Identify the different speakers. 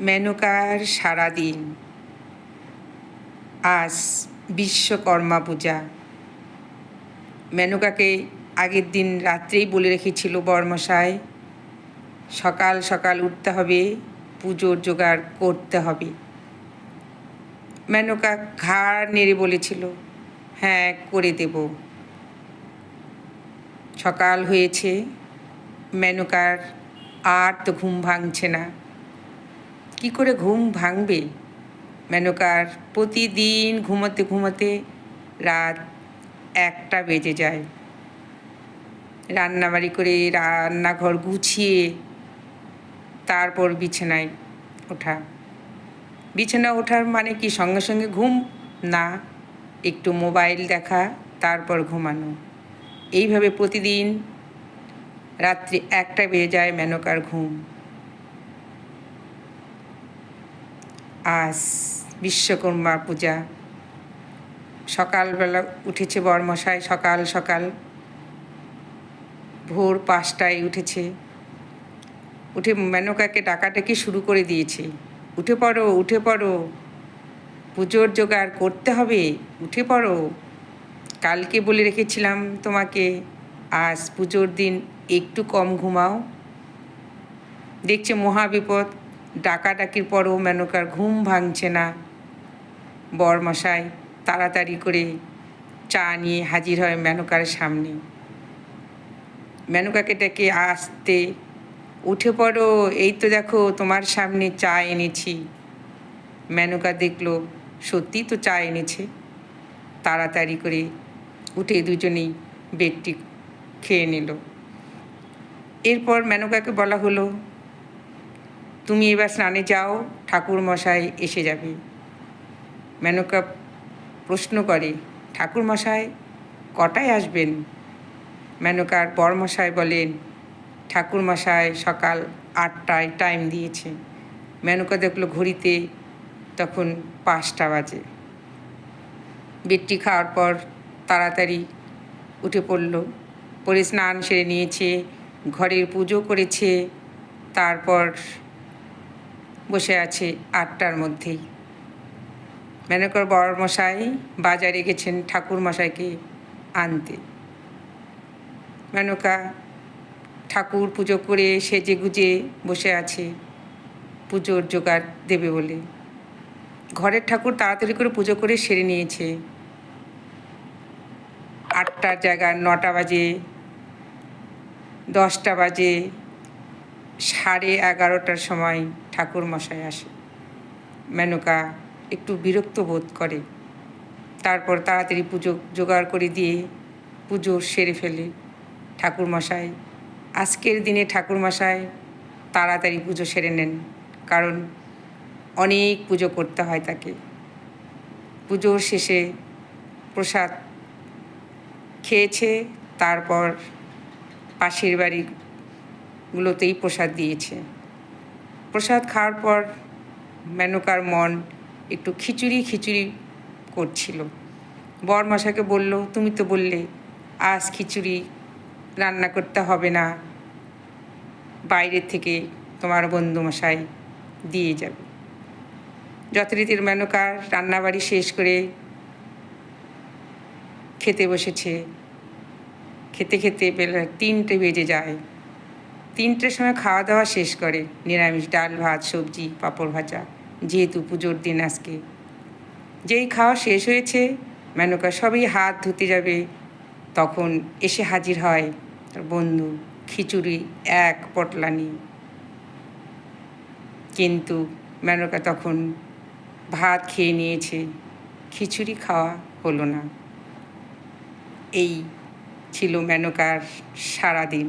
Speaker 1: মেনকার সারাদিন। আজ বিশ্বকর্মা পূজা। মেনকাকে আগের দিন রাত্রেই বলে রেখেছিল বরমশাই, সকাল সকাল উঠতে হবে, পুজোর জোগাড় করতে হবে। মেনকা ঘাড় নেড়ে বলেছিল, হ্যাঁ করে দেব। সকাল হয়েছে, মেনকার আর তো ঘুম ভাঙছে না। কি করে ঘুম ভাঙবে? মেনকার প্রতিদিন ঘুমোতে ঘুমোতে রাত 1টা বেজে যায়। রান্নাবাড়ি করে রান্নাঘর গুছিয়ে তারপর বিছানায় ওঠা। বিছানা ওঠার মানে কি সঙ্গে সঙ্গে ঘুম? না, একটু মোবাইল দেখা, তারপর ঘুমানো। এইভাবে প্রতিদিন রাত্রি 1টা বেজে যায় মেনকার ঘুম। আজ বিশ্বকর্মা পূজা। সকালবেলা উঠেছে বরমশাই, সকাল সকাল ভোর 5টায় উঠেছে। উঠে মেনকাকে ডাকাডাকি শুরু করে দিয়েছে, উঠে পড়ো উঠে পড়ো, পুজোর জোগাড় করতে হবে, উঠে পড়ো। কালকে বলে রেখেছিলাম তোমাকে আজ পুজোর দিন একটু কম ঘুমাও। দেখছে মহাবিপদ, ডাকাডাকির পরও মেনকার ঘুম ভাঙছে না। বরমশাই তাড়াতাড়ি করে চা নিয়ে হাজির হয় মেনকার সামনে। মেনকাকে ডেকে আসতে, উঠে পড়ো, এই তো দেখো তোমার সামনে চা এনেছি। মেনকা দেখলো সত্যি তো চা এনেছে। তাড়াতাড়ি করে উঠে দুজনেই বেডটি খেয়ে নিল। এরপর মেনকাকে বলা হলো, তুমি এবার স্নানে যাও, ঠাকুরমশাই এসে যাবে। মেনকা প্রশ্ন করে, ঠাকুরমশাই কটায় আসবেন? মেনকার বরমশাই বলেন, ঠাকুরমশাই সকাল 8টায় টাইম দিয়েছে। মেনকা দেখলো ঘড়িতে তখন 5টা বাজে। বেডটি খাওয়ার পর তাড়াতাড়ি উঠে পড়ল, পরে স্নান সেরে নিয়েছে, ঘরের পুজো করেছে, তারপর বসে আছে 8টার মধ্যেই। মেনকার বরমশাই বাজারে গেছেন ঠাকুরমশাইকে আনতে। মেনকা ঠাকুর পুজো করে সেজে গুজে বসে আছে পুজোর জোগাড় দেবে বলে। ঘরের ঠাকুর তাড়াতাড়ি করে পুজো করে সেরে নিয়েছে। 8টার জায়গায় 9টা বাজে, 10টা বাজে, 11:30টার সময় ঠাকুরমশাই আসে। মেনকা একটু বিরক্ত বোধ করে, তারপর তাড়াতাড়ি পুজো জোগাড় করে দিয়ে পুজো সেরে ফেলে। ঠাকুরমশাই আজকের দিনে ঠাকুরমশাই তাড়াতাড়ি পুজো সেরে নেন, কারণ অনেক পুজো করতে হয় তাকে। পুজোর শেষে প্রসাদ খেয়েছে, তারপর পাশের বাড়িগুলোতেই প্রসাদ দিয়েছে। প্রসাদ খাওয়ার পর মেনকার মন একটু খিচুড়ি খিচুড়ি করছিল। বরমশাইকে বলল, তুমি তো বললে আজ খিচুড়ি রান্না করতে হবে না, বাইরের থেকে তোমার বন্ধুমশাই দিয়ে যাবে। যথারীতির মেনকার রান্নাবাড়ি শেষ করে খেতে বসেছে। খেতে খেতে বেলা 3টে বেজে যায়। 3টের সময় খাওয়া দাওয়া শেষ করে, নিরামিষ ডাল ভাত সবজি পাঁপড় ভাজা, যেহেতু পুজোর দিন আজকে। যেই খাওয়া শেষ হয়েছে, মেনকা সবই হাত ধুতে যাবে, তখন এসে হাজির হয় তার বন্ধু খিচুড়ি 1 পটলা নিয়ে। কিন্তু মেনকা তখন ভাত খেয়ে নিয়েছে, খিচুড়ি খাওয়া হলো না। এই ছিল মেনকার সারাদিন।